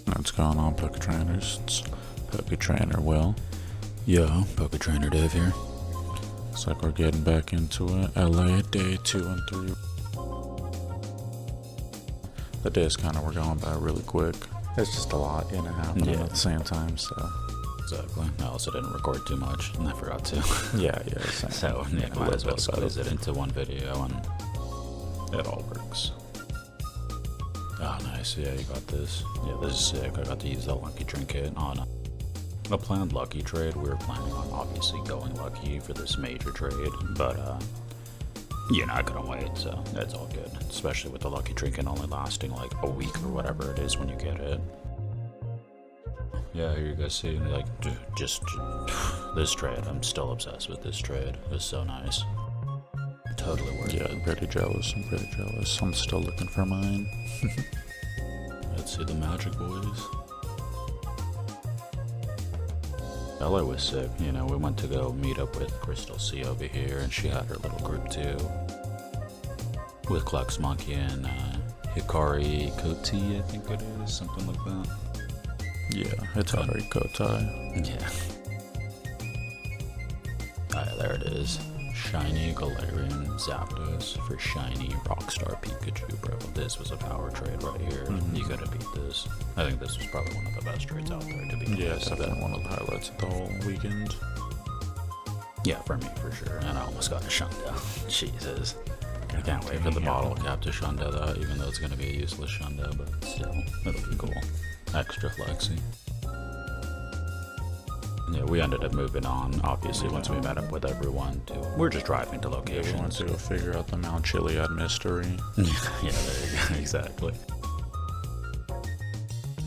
What's going on, Poker Trainers? It's Poker Trainer Will. Yo, Poker Trainer Dave here. Looks like we're getting back into it. LA, day 2 and 3. The days we're going by really quick. It's just a lot, happening at the same time, so. Exactly. I also didn't record too much, and I forgot to. Yeah, same. So, might as well squeeze it into one video, and it all works. Oh, nice. Yeah, you got this. Yeah, this is sick. I got to use that lucky trinket on a planned lucky trade. We were planning on obviously going lucky for this major trade, but, I couldn't wait, so it's all good. Especially with the lucky trinket only lasting like a week or whatever it is when you get it. Yeah, here you guys see, dude, just this trade. I'm still obsessed with this trade. It's so nice. Totally worth it. Yeah, I'm pretty jealous. I'm still looking for mine. Let's see the magic, boys. LA was sick. We went to go meet up with Crystal C over here, and she had her little group too. With Klex Monkey and Hikari Koti, I think it is, something like that. Yeah, Hikari Kotai. Yeah. Alright, there it is. Shiny Galarian Zapdos for shiny Rockstar Pikachu, bro. This was a power trade right here. You gotta beat this. I think this was probably one of the best trades out there, to be honest. Yeah, definitely one of the highlights of the whole weekend. Yeah, for me, for sure. And I almost got a Shundo. Jesus. I can't wait for the bottle cap to Shundo that, even though it's gonna be a useless Shundo, but still, it'll be cool. Extra flexy. Yeah, we ended up moving on, obviously, once we met up with everyone. We're just driving to locations. We wanted to go figure out the Mount Chiliad mystery. Yeah, there you go, exactly.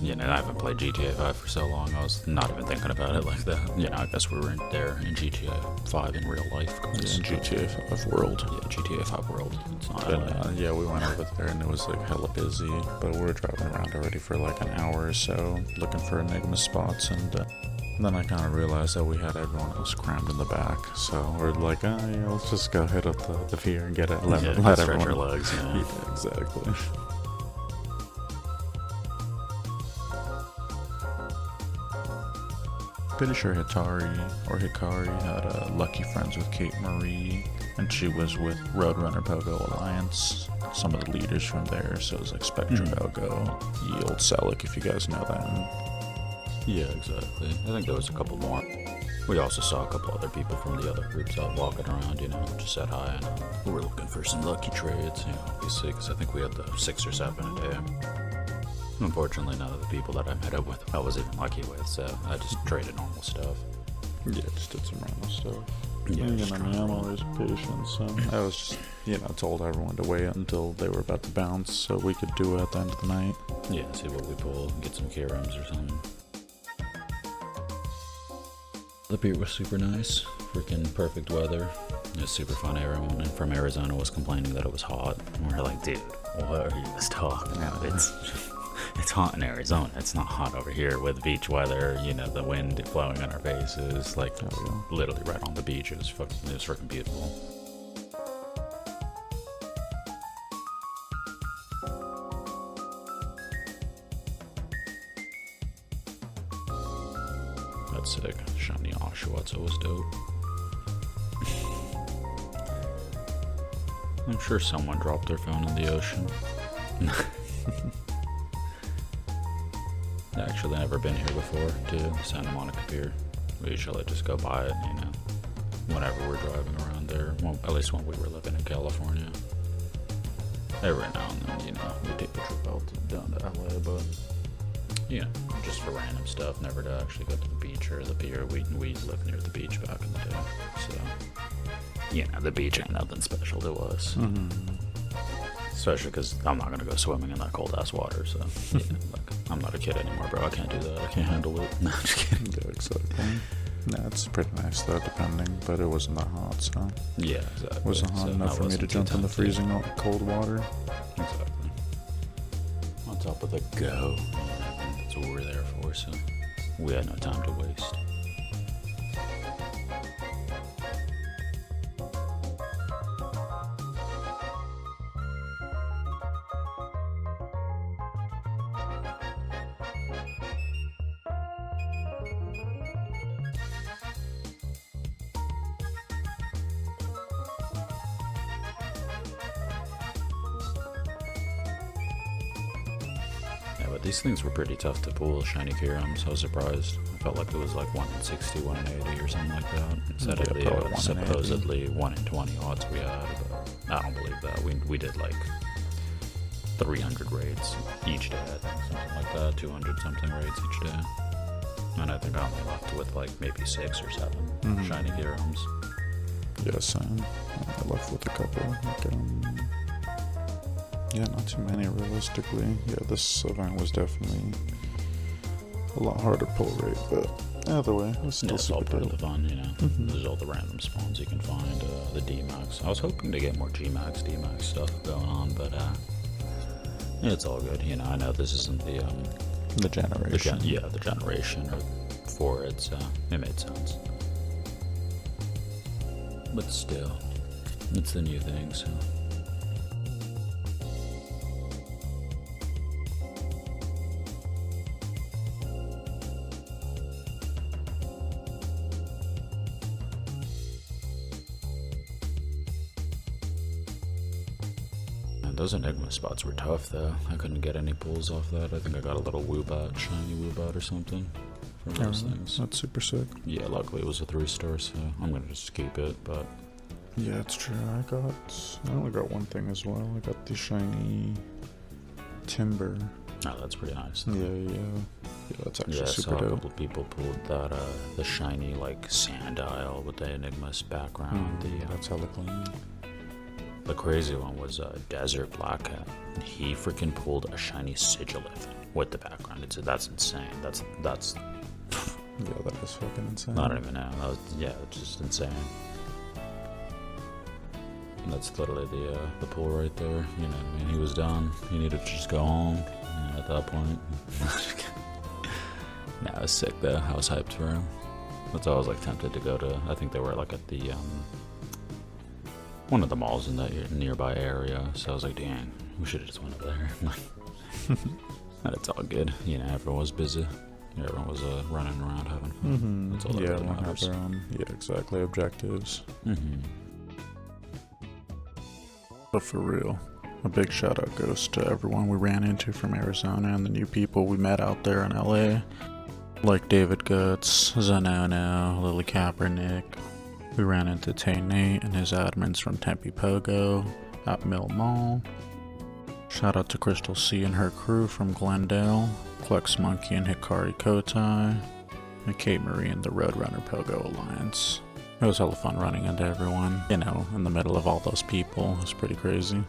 I haven't played GTA 5 for so long, I was not even thinking about it like that. I guess we were there in GTA 5 in real life. Yeah, in GTA 5 World. Yeah, GTA 5 World. It's not yeah, we went over there and it was hella busy, but we were driving around already for an hour or so, looking for Enigma spots, and then I kind of realized that we had everyone else crammed in the back, so we're like, yeah, let's just go hit up the pier and get it. Let stretch everyone. Our legs, Yeah, exactly. Pretty sure Hikari had lucky friends with Kate Marie, and she was with Roadrunner Pogo Alliance, some of the leaders from there, so it was Spectre Pogo, Yield Selic, if you guys know them. Yeah, exactly. I think there was a couple more. We also saw a couple other people from the other groups out walking around, just said hi, and we were looking for some lucky trades, obviously, because I think we had the 6 or 7 a day. Unfortunately, none of the people that I met up with I was even lucky with, so I just traded normal stuff. Yeah, just did some random stuff. Yeah, I'm always patient, so I was just, told everyone to wait until they were about to bounce so we could do it at the end of the night. Yeah, see what we pull, get some Kirams or something. The beer was super nice, freaking perfect weather. It was super fun. Everyone from Arizona was complaining that it was hot. And we're like, dude, what are you guys talking about? It's hot in Arizona. It's not hot over here with beach weather, the wind blowing on our faces, literally right on the beach. It was freaking beautiful. That's sick. Shiny Oshawott was dope. I'm sure someone dropped their phone in the ocean. Actually never been here before to Santa Monica Pier. We usually just go by it, whenever we're driving around there. Well, at least when we were living in California. Every now and then, we take a trip out down to LA, but just for random stuff, never to actually go to the beach or the pier. We lived near the beach back in the day, so the beach ain't nothing special to us. Especially because I'm not gonna go swimming in that cold ass water, so I'm not a kid anymore, bro. I can't do that. I can't handle it. No, I'm just kidding. Yeah, exactly. Nah, it's pretty nice though, depending, but it wasn't that hot, so. Yeah, exactly. It wasn't hot enough for me to jump in the freezing cold water. Exactly. On top of the go. That's what we're there for, so we had no time to waste. but these things were pretty tough to pull, shiny Kirams. I was surprised. I felt like it was like 1 in 60, 1 in 80 or something like that. Instead of the supposedly 1 in 20 odds we had, but I don't believe that. We did like 300 raids each day, I think, something like that, 200 something raids each day. And I think I only left with like maybe 6 or 7 shiny Kirams. Yeah, same. I left with a couple. Like, yeah, not too many realistically. Yeah, this event was definitely a lot harder pull rate, but either way, it was still it's all super part of dope. the fun, you know. There's all the random spawns you can find, the D-Max. I was hoping to get more G-Max, D-Max stuff going on, but it's all good, you know. I know this isn't The generation. the generation for it, so it made sense. But still, it's the new thing, so. Those Enigma spots were tough, though. I couldn't get any pulls off that. I think I got a little Woobat, shiny Woobat or something from those things. That's super sick. Yeah, luckily it was a 3-star, so I'm gonna just keep it, but... Yeah, it's true. I only got one thing as well. I got the shiny Timber. Oh, that's pretty nice. Yeah, that's actually I super saw a dope. couple people pulled that, the shiny, like, sand isle with the Enigma's background. That's hella clean. The crazy one was Desert Black Cat. He freaking pulled a shiny Sigilith with the background. That's insane. That's Yeah, that was fucking insane. I don't even know. It's just insane. And that's literally the pull right there. You know what I mean? He was done. He needed to just go home. You know, at that point. Nah, it was sick though. I was hyped for him. That's why I was like tempted to go to. I think they were like at the one of the malls in that nearby area. So I was like, dang, we should have just went over there. But it's all good. You know, everyone was busy. Everyone was running around having fun. That's all that really everyone had matters. their own, exactly, objectives. But for real, a big shout out goes to everyone we ran into from Arizona and the new people we met out there in LA. Like David Guts, Zanono, Lily Kaepernick. We ran into Tay Nate and his admins from Tempe Pogo at Mill Mall. Shout out to Crystal C and her crew from Glendale, Plex Monkey and Hikari Kotai, and Kate Marie and the Roadrunner Pogo Alliance. It was hella fun running into everyone, you know, in the middle of all those people. It was pretty crazy.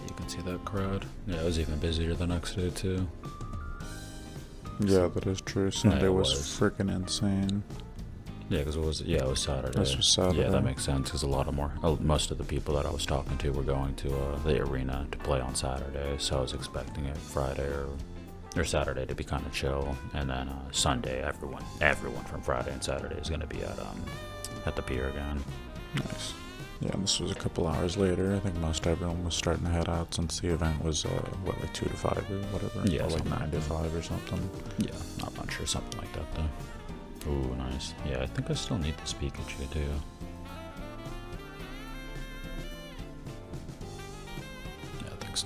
You can see that crowd. Yeah, it was even busier the next day too. Yeah, that is true. Sunday it was was. freaking insane. Yeah, because it was Saturday. This was Saturday. Yeah, that makes sense because most of the people that I was talking to were going to the arena to play on Saturday, so I was expecting it Friday or Saturday to be kind of chill, and then Sunday everyone from Friday and Saturday is going to be at the pier again. Nice. Yeah, and this was a couple hours later. I think most everyone was starting to head out since the event was, like 2 to 5 or whatever? Yeah, or like something 9 like to that. 5 or something. Yeah, I'm not sure, something like that though. Ooh, nice. Yeah, I think I still need this Pikachu too. Yeah, that thing's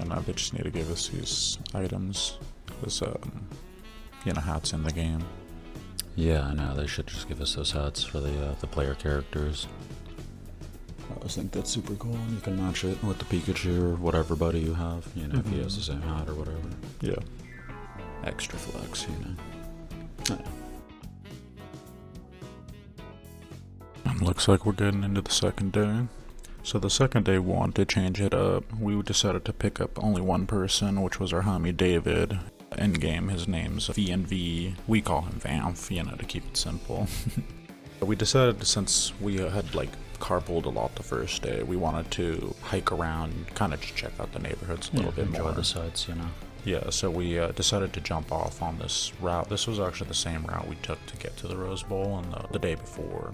And they just need to give us these items. This, hats in the game. Yeah, I know. They should just give us those hats for the player characters. I always think that's super cool. And you can match it with the Pikachu or whatever buddy you have. You know, if he has the same hat or whatever. Yeah. Extra flex, you know. And looks like we're getting into the second day. So the second day we wanted to change it up. We decided to pick up only one person, which was our homie David. In game, his name's V&V. We call him Vamp, you know, to keep it simple. We decided, since we had like carpooled a lot the first day, we wanted to hike around, kind of just check out the neighborhoods a little bit more. Enjoy the sights, you know. Yeah, so we decided to jump off on this route. This was actually the same route we took to get to the Rose Bowl on the day before.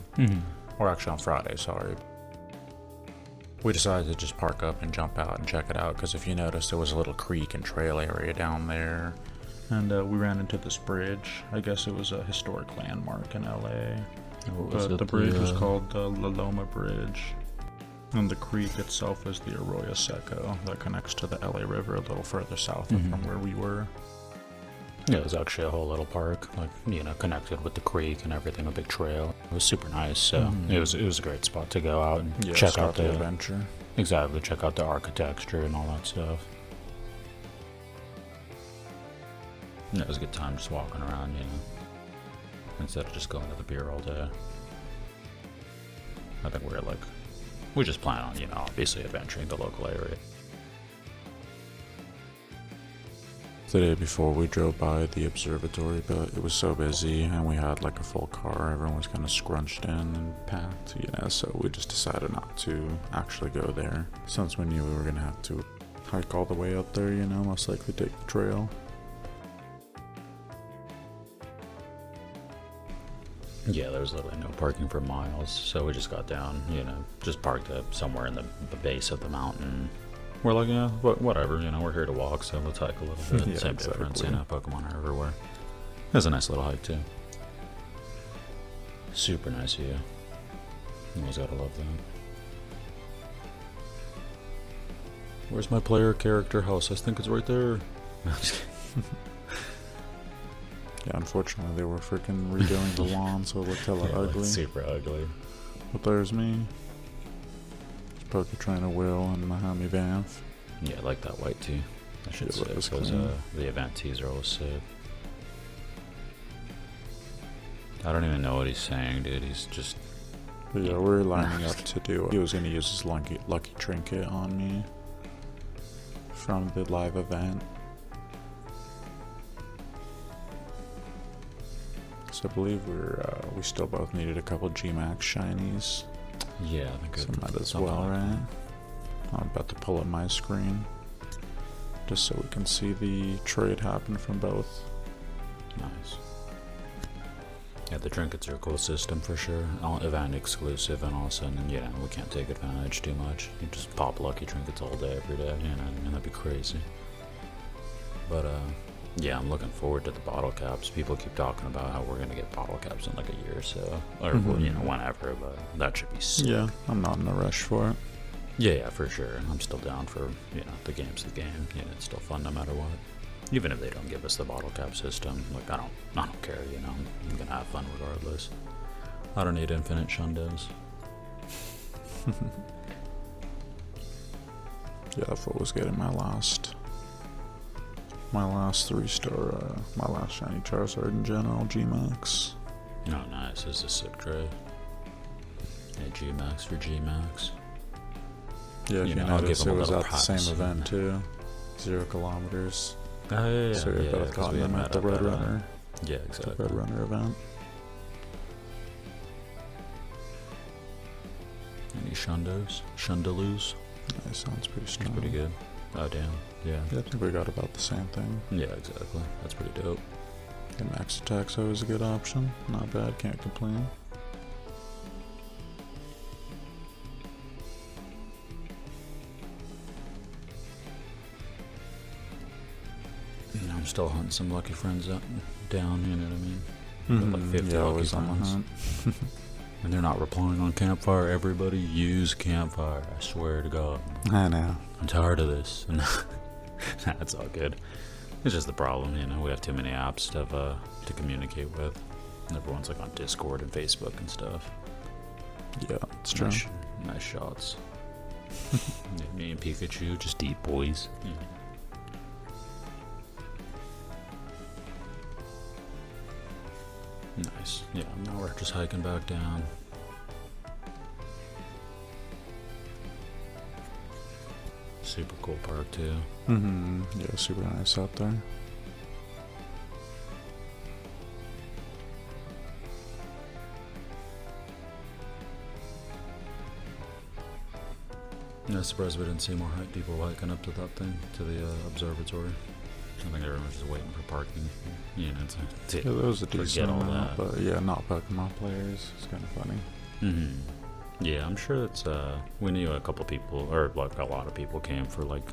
Or actually on Friday, sorry. We decided to just park up and jump out and check it out, because if you notice, there was a little creek and trail area down there. And we ran into this bridge. I guess it was a historic landmark in LA. But the bridge was called the La Loma Bridge. And the creek itself is the Arroyo Seco that connects to the LA River a little further south from where we were. Yeah, it was actually a whole little park, like, you know, connected with the creek and everything, a big trail. It was super nice, so it was a great spot to go out and check out the adventure. Exactly, check out the architecture and all that stuff. And it was a good time just walking around, you know, instead of just going to the pier all day. I think we just plan on, you know, obviously adventuring the local area. The day before we drove by the observatory, but it was so busy and we had like a full car. Everyone was kind of scrunched in and packed, you know, so we just decided not to actually go there, since we knew we were going to have to hike all the way up there, you know, most likely take the trail. Yeah, there was literally no parking for miles, so we just got down, you know, just parked up somewhere in the base of the mountain. We're like, yeah, whatever, you know, we're here to walk, so let's hike a little bit. Yeah, Same exactly. difference, you know, Pokemon are everywhere. It was a nice little hike, too. Super nice view. You always gotta love that. Where's my player character house? I think it's right there. No, I'm just kidding. Yeah, unfortunately they were freaking redoing the lawn, so it looked hella ugly. Super ugly. But there's me. Poker trying to will and my homie Vamp. Yeah, I like that white tee. That shit's sick, because the event tees are always sick. I don't even know what he's saying, dude. He's just... But yeah, we're lining up to do... He was going to use his lucky trinket on me from the live event. So I believe we still both needed a couple G-Max shinies. Yeah, I think so might as well, right? I'm about to pull up my screen just so we can see the trade happen from both. Nice. Yeah, the trinkets are a cool system for sure. Event exclusive, and all of a sudden, yeah, we can't take advantage too much. You just pop lucky trinkets all day, every day, you know, and that'd be crazy. But, yeah, I'm looking forward to the bottle caps. People keep talking about how we're going to get bottle caps in like a year or so. Or, you know, whenever, but that should be sick. Yeah, I'm not in a rush for it. Yeah, for sure. I'm still down for, you know, the game's the game. You know, it's still fun no matter what. Even if they don't give us the bottle cap system, like, I don't care, you know. I'm going to have fun regardless. I don't need infinite shundos. Yeah, I thought I was getting my last 3-star, my last shiny Charizard in general, G-Max. Oh, nice. This is a sick trade. Yeah, G-Max for G-Max. Yeah, if you notice, it was at the same event too. 0 kilometers. Oh, yeah. So we both caught them at the Roadrunner. Yeah, exactly. The Roadrunner event. Any shundos? Shundaloos? Yeah, sounds pretty strong. Pretty good. Oh, damn. Yeah. I think we got about the same thing. Yeah, exactly. That's pretty dope. And max attack's always a good option. Not bad, can't complain. I'm still hunting some lucky friends down, you know what I mean? Got like 50 yeah, lucky always on the friends. hunt. And they're not replying on Campfire. Everybody use Campfire. I swear to God. I know. I'm tired of this. That's all good. It's just the problem, you know, we have too many apps to communicate with. Everyone's like on Discord and Facebook and stuff. Yeah, it's true. Nice shots. Me and Pikachu, just deep boys. Nice. Yeah, now we're just hiking back down. Super cool park too. Yeah, super nice out there. I'm surprised we didn't see more people hiking up to that thing, to the observatory. I think everyone's just waiting for parking. You know, yeah, there was a decent all amount, that. but yeah, not Pokemon players. It's kind of funny. Yeah, I'm sure it's, we knew a couple people, or like a lot of people came for like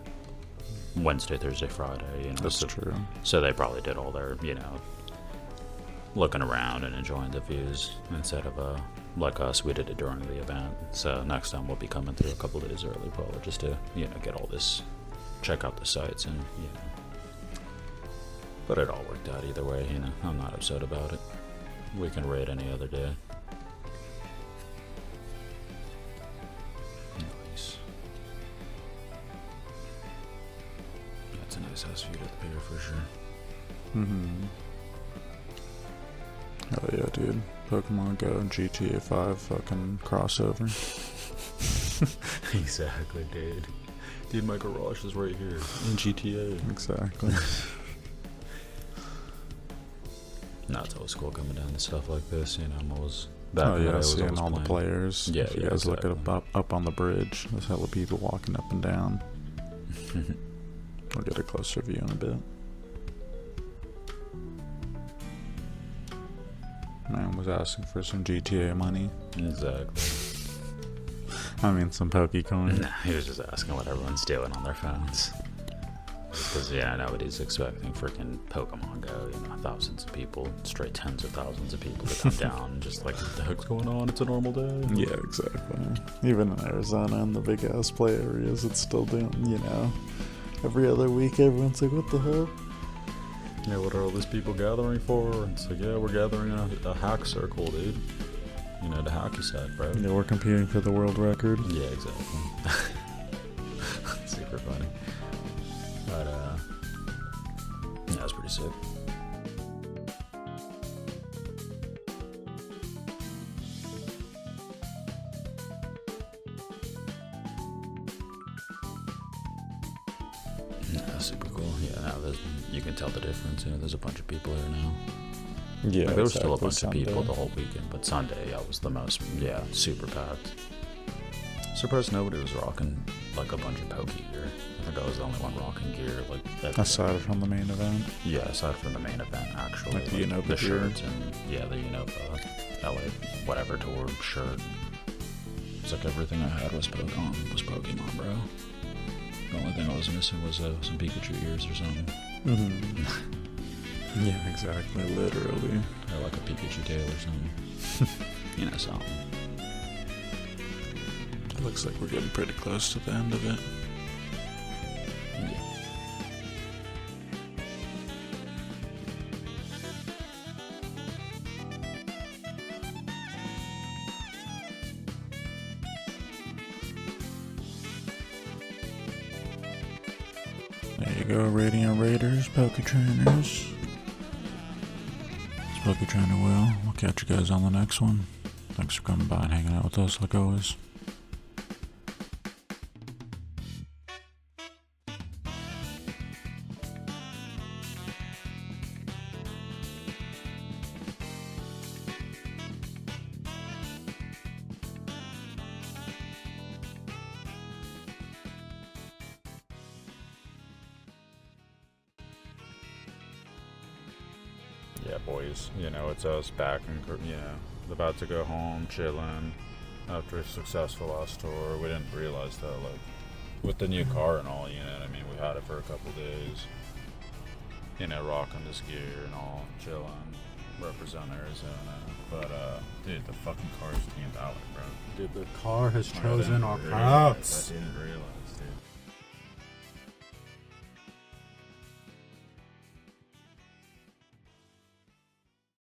Wednesday, Thursday, Friday, you know. That's true. So they probably did all their, you know, looking around and enjoying the views instead of, like us, we did it during the event. So next time we'll be coming through a couple days early, probably just to, you know, get all this, check out the sites and, you know. But it all worked out either way, you know. I'm not upset about it. We can raid any other day. Nice. That's a nice house view to the pier for sure. Oh yeah, dude. Pokemon Go and GTA 5 fucking crossover. Exactly, dude. Dude, my garage is right here in GTA. Exactly. No, it's always cool coming down to stuff like this, you know. I'm always Oh yeah, seeing all the players. Yeah, if you yeah, guys exactly. look at up on the bridge, there's hella people walking up and down. We'll get a closer view in a bit. Man was asking for some GTA money. Exactly. I mean, some Pokecoin. Nah, he was just asking what everyone's doing on their phones. Because, yeah, nobody's expecting freaking Pokemon Go, you know, thousands of people, straight tens of thousands of people to come down and just like, what the heck's going on? It's a normal day. Yeah, exactly. Even in Arizona and the big ass play areas, it's still doing, you know, every other week everyone's like, what the hell? Yeah, what are all these people gathering for? And it's like, yeah, we're gathering in a hack circle, dude. You know, the hacky side, bro. Yeah, we're competing for the world record. Yeah, exactly. Super funny. But, yeah, that's pretty sick. Yeah, super cool. Yeah, now you can tell the difference. You know, there's a bunch of people here now. Yeah, Like, there was still a bunch Sunday. of people the whole weekend, but Sunday, yeah, was the most, yeah, super packed. Surprised nobody was rocking, like, a bunch of Poke gear. I think I was the only one rocking gear, like, Aside from the main event. yeah, aside from the main event, actually. Like the Unova the Tour. shirts and, yeah, the Unova LA, whatever tour shirt. It's like everything I had was Pokemon, bro. The only thing I was missing was some Pikachu ears or something. Yeah, exactly. Literally. Or like a Pikachu tail or something. You know, something. It looks like we're getting pretty close to the end of it. Yeah. There you go, Radiant Raiders, Poke Trainers. It's Poke Trainer Will. We'll catch you guys on the next one. Thanks for coming by and hanging out with us like always. Yeah, boys, you know, it's us back and, you know, about to go home, chilling after a successful last tour. We didn't realize that, like, with the new car and all, you know what I mean? We had it for a couple days, you know, rocking this gear and all, chilling, represent Arizona. But, dude, the fucking car's teamed out, bro. Dude, the car has I chosen didn't our realize- paths. I didn't realize, dude.